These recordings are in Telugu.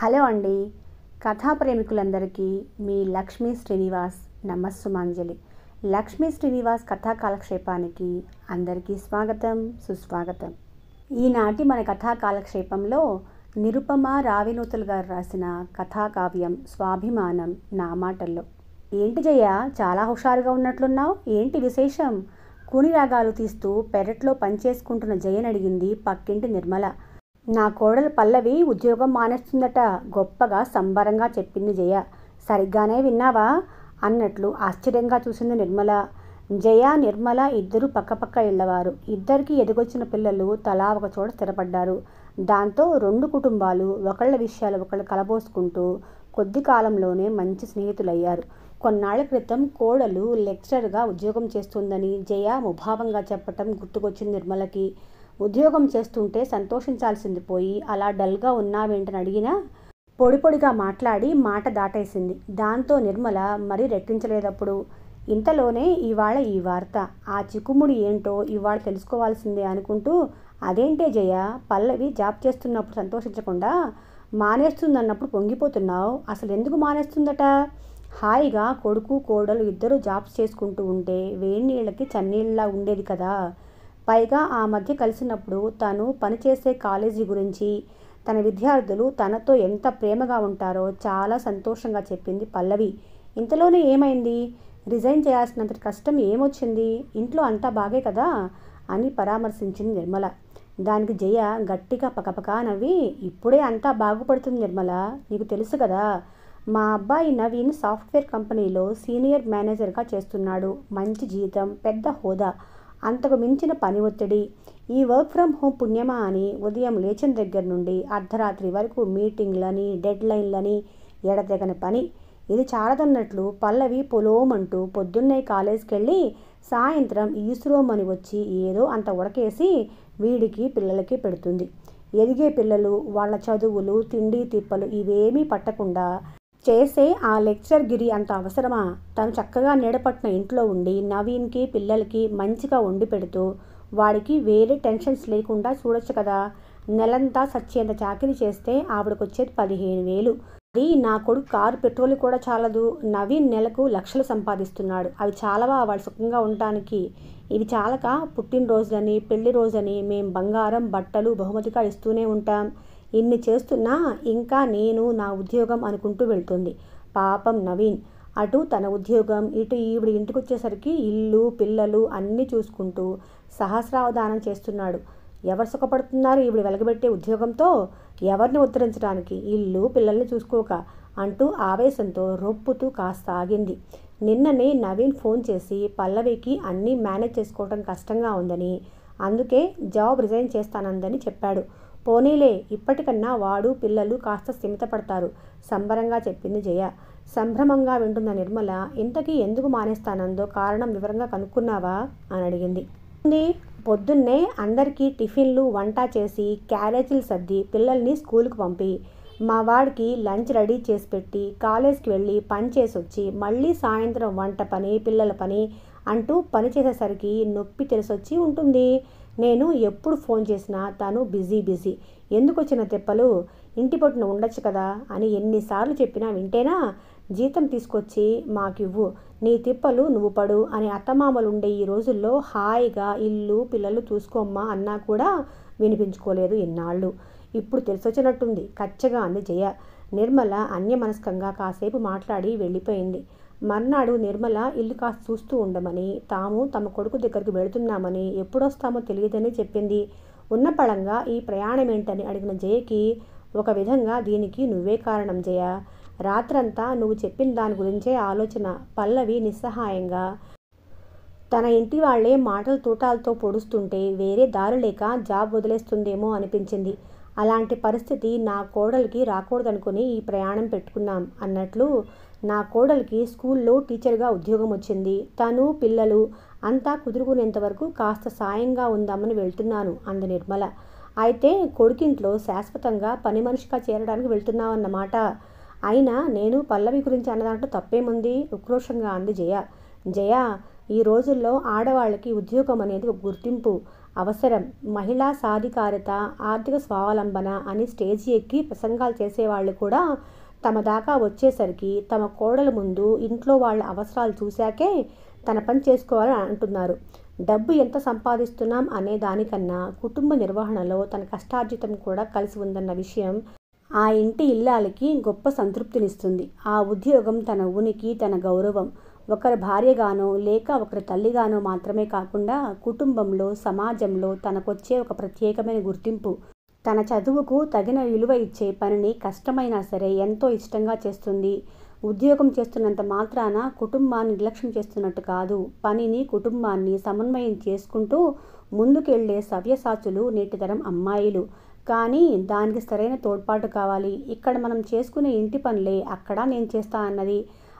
హలో అండి. కథా ప్రేమికులందరికీ మీ లక్ష్మీ శ్రీనివాస్ నమస్సుమాంజలి. లక్ష్మీ శ్రీనివాస్ కథా కాలక్షేపానికి అందరికీ స్వాగతం, సుస్వాగతం. ఈనాటి మన కథా కాలక్షేపంలో నిరుపమ రావినూతలు గారు రాసిన కథాకావ్యం స్వాభిమానం నా మాటల్లో. ఏంటి జయ, చాలా హుషారుగా ఉన్నట్లున్నావు, ఏంటి విశేషం? కూని రాగాలు తీస్తూ పెరట్లో పనిచేసుకుంటున్న జయని అడిగింది పక్కింటి నిర్మల. నా కోడలు పల్లవి ఉద్యోగం మానేస్తుందట, గొప్పగా సంబరంగా చెప్పింది జయ. సరిగ్గానే విన్నావా అన్నట్లు ఆశ్చర్యంగా చూసింది నిర్మల. జయ, నిర్మల ఇద్దరు పక్కపక్క ఇళ్లవారు. ఇద్దరికి ఎదిగొచ్చిన పిల్లలు తలా ఒక చోట స్థిరపడ్డారు. దాంతో రెండు కుటుంబాలు ఒకళ్ళ విషయాలు ఒకళ్ళు కలబోసుకుంటూ కొద్ది కాలంలోనే మంచి స్నేహితులయ్యారు. కొన్నాళ్ల క్రితం కోడలు లెక్చరర్గా ఉద్యోగం చేస్తుందని జయ ముభావంగా చెప్పటం గుర్తుకొచ్చింది నిర్మలకి. ఉద్యోగం చేస్తుంటే సంతోషించాల్సింది పోయి అలా డల్గా ఉన్నావేంటని అడిగినా పొడిపొడిగా మాట్లాడి మాట దాటేసింది. దాంతో నిర్మల మరీ రెట్టించలేదప్పుడు. ఇంతలోనే ఇవాళ ఈ వార్త, ఆ చిక్కుముడి ఏంటో ఇవాళ తెలుసుకోవాల్సిందే అనుకుంటూ, అదేంటే జయ, పల్లవి జాబ్ చేస్తున్నప్పుడు సంతోషించకుండా మానేస్తుందన్నప్పుడు పొంగిపోతున్నావు, అసలు ఎందుకు మానేస్తుందట? హాయిగా కొడుకు కోడలు ఇద్దరు జాబ్స్ చేసుకుంటూ ఉంటే వేడినీళ్ళకి చన్నీళ్ళలా ఉండేది కదా. పైగా ఆ మధ్య కలిసినప్పుడు తను పనిచేసే కాలేజీ గురించి, తన విద్యార్థులు తనతో ఎంత ప్రేమగా ఉంటారో చాలా సంతోషంగా చెప్పింది పల్లవి. ఇంతలోనే ఏమైంది? రిజైన్ చేయాల్సినంత కష్టం ఏమొచ్చింది? ఇంట్లో అంతా బాగే కదా అని పరామర్శించింది నిర్మల. దానికి జయ గట్టిగా పకపకా నవ్వి, ఇప్పుడే అంతా బాగుపడుతుంది నిర్మల, నీకు తెలుసు కదా, మా అబ్బాయి నవీన్ సాఫ్ట్వేర్ కంపెనీలో సీనియర్ మేనేజర్గా చేస్తున్నాడు. మంచి జీతం, పెద్ద హోదా, అంతకు మించిన పని ఒత్తిడి. ఈ వర్క్ ఫ్రమ్ హోమ్ పుణ్యమా అని ఉదయం లేచిన దగ్గర నుండి అర్ధరాత్రి వరకు మీటింగ్లని, డెడ్ లైన్లని, ఎడతెగని పని. ఇది చాలదన్నట్లు పల్లవి పొలోమంటూ పొద్దున్నే కాలేజ్కి వెళ్ళి సాయంత్రం ఈసురోమని వచ్చి ఏదో అంత ఉడకేసి వీడికి పిల్లలకి పెడుతుంది. ఎదిగే పిల్లలు, వాళ్ళ చదువులు, తిండి తిప్పలు ఇవేమీ పట్టకుండా చేసే ఆ లెక్చర్ గిరి అంత అవసరమా? తను చక్కగా నీడపట్టిన ఇంట్లో ఉండి నవీన్కి పిల్లలకి మంచిగా వండి పెడుతూ వాడికి వేరే టెన్షన్స్ లేకుండా చూడొచ్చు కదా. నెలంతా సచ్చేంత చాకిరీ చేస్తే ఆవిడకొచ్చేది 15,000. అది నా కొడుకు కారు పెట్రోల్ కూడా చాలదు. నవీన్ నెలకు లక్షలు సంపాదిస్తున్నాడు. అవి చాలవా వాడు సుఖంగా ఉండటానికి? ఇవి చాలక పుట్టినరోజులని, పెళ్లి రోజని మేం బంగారం, బట్టలు బహుమతిగా ఇస్తూనే ఉంటాం. ఇన్ని చేస్తున్నా ఇంకా నేను నా ఉద్యోగం అనుకుంటూ వెళ్తుంది పాపం నవీన్. అటు తన ఉద్యోగం, ఇటు ఈవిడ ఇంటికొచ్చేసరికి ఇల్లు పిల్లలు అన్నీ చూసుకుంటూ సహస్రావధానం చేస్తున్నాడు. ఎవరు సుఖపడుతున్నారు ఈవిడ వెలగబెట్టే ఉద్యోగంతో? ఎవరిని ఉద్ధరించడానికి, ఇల్లు పిల్లల్ని చూసుకోక అంటూ ఆవేశంతో రొప్పుతూ కాస్త ఆగింది. నిన్ననే నవీన్ ఫోన్ చేసి పల్లవికి అన్నీ మేనేజ్ చేసుకోవడం కష్టంగా ఉందని, అందుకే జాబ్ రిజైన్ చేస్తానందని చెప్పాడు. పోనీలే, ఇప్పటికన్నా వాడు పిల్లలు కాస్త స్థిమితపడతారు సంబరంగా చెప్పింది జయ. సంభ్రమంగా వింటున్న నిర్మల, ఇంతకీ ఎందుకు మానేస్తానందో కారణం వివరంగా కనుక్కున్నావా అని అడిగింది. పొద్దున్నే అందరికీ టిఫిన్లు వంట చేసి క్యారేజీలు సర్ది పిల్లల్ని స్కూల్కి పంపి మా వాడికి లంచ్ రెడీ చేసి పెట్టి కాలేజ్కి వెళ్ళి పని చేసి వచ్చి మళ్ళీ సాయంత్రం వంట పని, పిల్లల పని అంటూ పని చేసేసరికి నొప్పి తెలిసొచ్చి ఉంటుంది. నేను ఎప్పుడు ఫోన్ చేసినా తను బిజీ. ఎందుకు వచ్చిన తిప్పలు? ఇంటి పట్టున ఉండొచ్చు కదా అని ఎన్నిసార్లు చెప్పినా వింటేనా? జీతం తీసుకొచ్చి మాకివ్వు, నీ తిప్పలు నువ్వు పడు అని అత్తమామలు ఉండే ఈ రోజుల్లో హాయిగా ఇల్లు పిల్లలు చూసుకోమ్మా అన్నా కూడా వినిపించుకోలేదు ఇన్నాళ్ళు. ఇప్పుడు తెలిసొచ్చినట్టుంది కచ్చగా అంది జయ. నిర్మల అన్యమనస్కంగా కాసేపు మాట్లాడి వెళ్ళిపోయింది. మర్నాడు నిర్మల ఇల్లు కాస్త చూస్తూ ఉండమని, తాము తమ కొడుకు దగ్గరికి వెళుతున్నామని, ఎప్పుడొస్తామో తెలియదని చెప్పింది. ఉన్న పళంగా ఈ ప్రయాణం ఏంటని అడిగిన జయకి, ఒక విధంగా దీనికి నువ్వే కారణం జయ. రాత్రంతా నువ్వు చెప్పిన దాని గురించే ఆలోచన. పల్లవి నిస్సహాయంగా తన ఇంటి వాళ్లే మాటల తూటాలతో పొడుస్తుంటే వేరే దారి లేక జాబ్ వదిలేస్తుందేమో అనిపించింది. అలాంటి పరిస్థితి నా కోడలికి రాకూడదనుకుని ఈ ప్రయాణం పెట్టుకున్నాం అన్నట్లు. నా కోడలికి స్కూల్లో టీచర్గా ఉద్యోగం వచ్చింది. తను పిల్లలు అంతా కుదురుకునేంత వరకు కాస్త సాయంగా ఉందామని వెళ్తున్నాను అంది నిర్మల. అయితే కొడుకింట్లో శాశ్వతంగా పని మనిషిగా చేరడానికి వెళ్తున్నావన్నమాట. అయినా నేను పల్లవి గురించి అన్నదాంట్లో తప్పేముంది ఉక్రోషంగా అంది జయ. జయ, ఈ రోజుల్లో ఆడవాళ్ళకి ఉద్యోగం అనేది ఒక గుర్తింపు. అవసరం. మహిళా సాధికారత, ఆర్థిక స్వావలంబన అని స్టేజి ఎక్కి ప్రసంగాలు చేసేవాళ్ళు కూడా తమ దాకా వచ్చేసరికి తమ కోడల ముందు ఇంట్లో వాళ్ళ అవసరాలు చూశాకే తన పని చేసుకోవాలని అంటున్నారు. డబ్బు ఎంత సంపాదిస్తున్నాం అనే దానికన్నా కుటుంబ నిర్వహణలో తన కష్టార్జితం కూడా కలిసి ఉందన్న విషయం ఆ ఇంటి ఇల్లాలకి గొప్ప సంతృప్తినిస్తుంది. ఆ ఉద్యోగం తన ఉనికి, తన గౌరవం. ఒకరి భార్యగానో లేక ఒకరి తల్లిగానో మాత్రమే కాకుండా కుటుంబంలో, సమాజంలో తనకొచ్చే ఒక ప్రత్యేకమైన గుర్తింపు. తన చదువుకు తగిన విలువ ఇచ్చే పనిని కష్టమైనా సరే ఎంతో ఇష్టంగా చేస్తుంది. ఉద్యోగం చేస్తున్నంత మాత్రాన కుటుంబాన్ని నిర్లక్ష్యం చేస్తున్నట్టు కాదు. పనిని, కుటుంబాన్ని సమన్వయం చేసుకుంటూ ముందుకెళ్లే సవ్యసాచులు నేటితరం అమ్మాయిలు. కానీ దానికి సరైన తోడ్పాటు కావాలి. ఇక్కడ మనం చేసుకునే ఇంటి పనులే అక్కడ నేను చేస్తా అన్నది.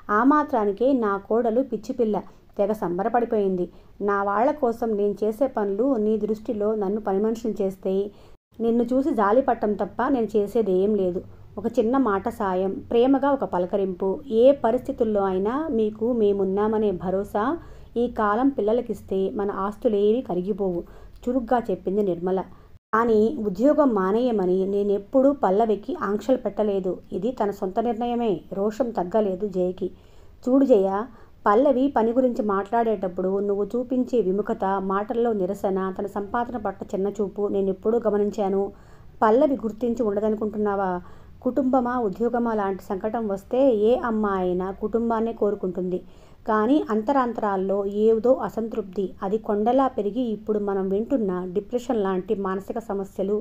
ఆ మాత్రానికే నా కోడలు పిచ్చిపిల్ల తెగ సంబరపడిపోయింది. నా వాళ్ల కోసం నేను చేసే పనులు నీ దృష్టిలో నన్ను పనిమనుషులు చేస్తే నిన్ను చూసి జాలిపట్టం తప్ప నేను చేసేది ఏం లేదు. ఒక చిన్న మాట సాయం, ప్రేమగా ఒక పలకరింపు, ఏ పరిస్థితుల్లో అయినా మీకు మేమున్నామనే భరోసా ఈ కాలం పిల్లలకిస్తే మన ఆస్తులేవి కరిగిపోవు చురుగ్గా చెప్పింది నిర్మల. కానీ ఉద్యోగం మానేయమని నేనెప్పుడూ పల్లవికి ఆంక్షలు పెట్టలేదు. ఇది తన సొంత నిర్ణయమే. రోషం తగ్గలేదు జయకి. చూడు జయ, పల్లవి పని గురించి మాట్లాడేటప్పుడు నువ్వు చూపించే విముఖత, మాటల్లో నిరసన, తన సంపాదన పట్ల చిన్నచూపు నేనెప్పుడూ గమనించాను. పల్లవి గుర్తించి ఉండదనుకుంటున్నావా? కుటుంబమా, ఉద్యోగమా లాంటి సంకటం వస్తే ఏ అమ్మ అయినా కుటుంబాన్నే కోరుకుంటుంది. కానీ అంతరాంతరాల్లో ఏదో అసంతృప్తి. అది కొండలా పెరిగి ఇప్పుడు మనం వింటున్న డిప్రెషన్ లాంటి మానసిక సమస్యలు.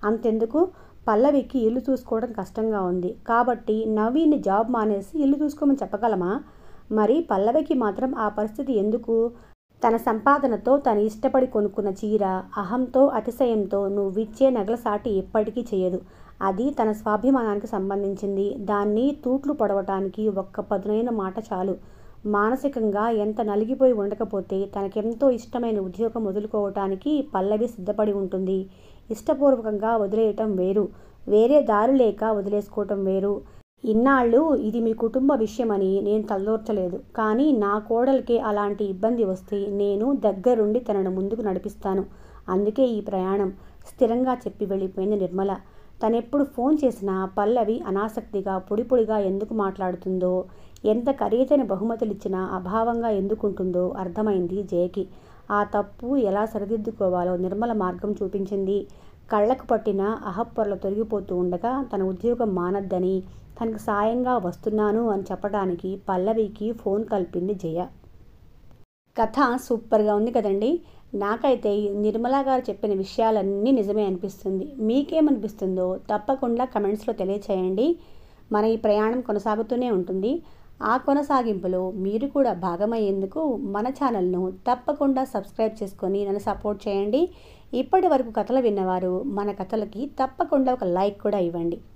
అంతెందుకు, పల్లవికి ఇల్లు చూసుకోవడం కష్టంగా ఉంది. కాబట్టి నవీన్ని జాబ్ మానేసి ఇల్లు చూసుకోమని చెప్పగలమా? మరి పల్లవికి మాత్రం ఆ పరిస్థితి ఎందుకు? తన సంపాదనతో తను ఇష్టపడి కొనుక్కున్న చీర, అహంతో, అతిశయంతో నువ్విచ్చే నగల సాటి ఎప్పటికీ చేయదు. అది తన స్వాభిమానానికి సంబంధించింది. దాన్ని తూట్లు పొడవటానికి ఒక్క పదునైన మాట చాలు. మానసికంగా ఎంత నలిగిపోయి ఉండకపోతే తనకెంతో ఇష్టమైన ఉద్యోగం వదులుకోవటానికి పల్లవి సిద్ధపడి ఉంటుంది. ఇష్టపూర్వకంగా వదిలేయటం వేరు, వేరే దారి లేక వదిలేసుకోవటం వేరు. ఇన్నాళ్ళు ఇది మీ కుటుంబ విషయమని నేను తలదూర్చలేదు. కానీ నా కోడలికే అలాంటి ఇబ్బంది వస్తే నేను దగ్గరుండి తనను ముందుకు నడిపిస్తాను. అందుకే ఈ ప్రయాణం, స్థిరంగా చెప్పి వెళ్ళిపోయింది నిర్మల. తనెప్పుడు ఫోన్ చేసినా పల్లవి అనాసక్తిగా, పొడిపొడిగా ఎందుకు మాట్లాడుతుందో, ఎంత ఖరీదైన బహుమతులిచ్చినా అభావంగా ఎందుకుంటుందో అర్థమైంది జయకి. ఆ తప్పు ఎలా సరిదిద్దుకోవాలో నిర్మల మార్గం చూపించింది. కళ్లకు పట్టిన అహప్పొరలు తొలగిపోతూ ఉండగా తన ఉద్యోగం మానద్దని, తనకు సాయంగా వస్తున్నాను అని చెప్పడానికి పల్లవికి ఫోన్ కలిపింది జయ. కథ సూపర్గా ఉంది కదండి. నాకైతే నిర్మలా గారు చెప్పిన విషయాలన్నీ నిజమే అనిపిస్తుంది. మీకేమనిపిస్తుందో తప్పకుండా కమెంట్స్లో తెలియచేయండి. మన ఈ ప్రయాణం కొనసాగుతూనే ఉంటుంది. ఆ కొనసాగింపులో మీరు కూడా భాగమయ్యేందుకు మన ఛానల్ను తప్పకుండా సబ్స్క్రైబ్ చేసుకొని నన్ను సపోర్ట్ చేయండి. ఇప్పటి వరకు కథలు విన్నవారు మన కథలకి తప్పకుండా ఒక లైక్ కూడా ఇవ్వండి.